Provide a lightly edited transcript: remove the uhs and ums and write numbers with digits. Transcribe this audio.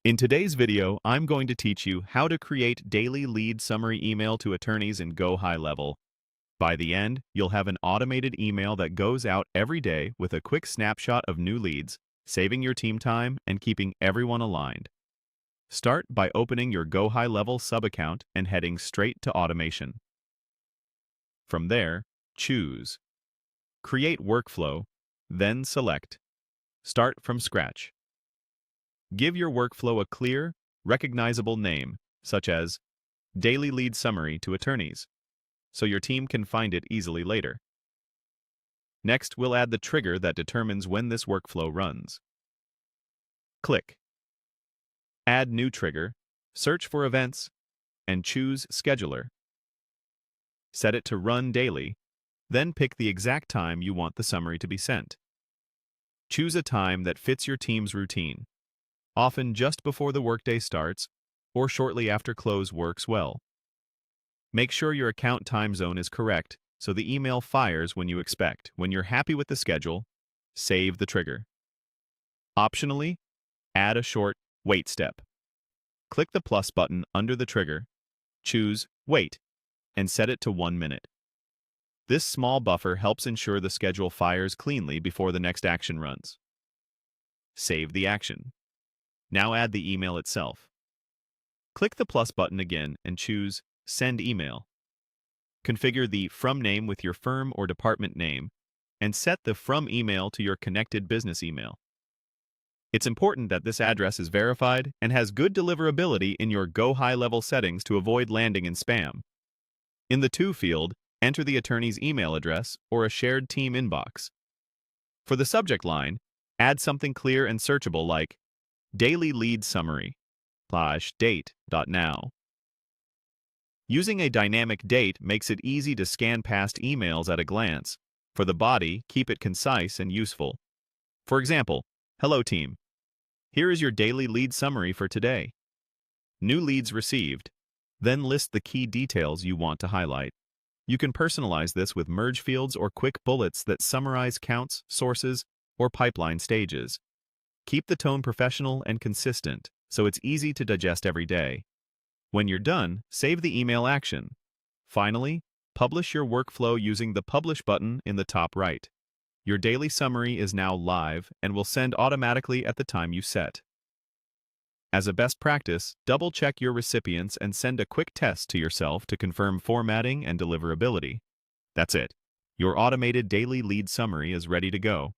In today's video, I'm going to teach you how to create daily lead summary email to attorneys in GoHighLevel. By the end, you'll have an automated email that goes out every day with a quick snapshot of new leads, saving your team time and keeping everyone aligned. Start by opening your GoHighLevel sub-account and heading straight to automation. From there, choose Create Workflow, then select Start from Scratch. Give your workflow a clear, recognizable name, such as Daily Lead Summary to Attorneys, so your team can find it easily later. Next, we'll add the trigger that determines when this workflow runs. Click Add New Trigger, search for events, and choose Scheduler. Set it to run daily, then pick the exact time you want the summary to be sent. Choose a time that fits your team's routine. Often just before the workday starts, or shortly after close works well. Make sure your account time zone is correct so the email fires when you expect. When you're happy with the schedule, save the trigger. Optionally, add a short wait step. Click the plus button under the trigger, choose Wait, and set it to 1 minute. This small buffer helps ensure the schedule fires cleanly before the next action runs. Save the action. Now add the email itself. Click the plus button again and choose Send Email. Configure the From name with your firm or department name, and set the From email to your connected business email. It's important that this address is verified and has good deliverability in your GoHighLevel settings to avoid landing in spam. In the To field, enter the attorney's email address or a shared team inbox. For the subject line, add something clear and searchable like Daily Lead Summary /date.now. Using a dynamic date makes it easy to scan past emails at a glance. For the body, keep it concise and useful. For example, Hello team. Here is your daily lead summary for today. New leads received. Then list the key details you want to highlight. You can personalize this with merge fields or quick bullets that summarize counts, sources, or pipeline stages. Keep the tone professional and consistent, so it's easy to digest every day. When you're done, save the email action. Finally, publish your workflow using the Publish button in the top right. Your daily summary is now live and will send automatically at the time you set. As a best practice, double-check your recipients and send a quick test to yourself to confirm formatting and deliverability. That's it. Your automated daily lead summary is ready to go.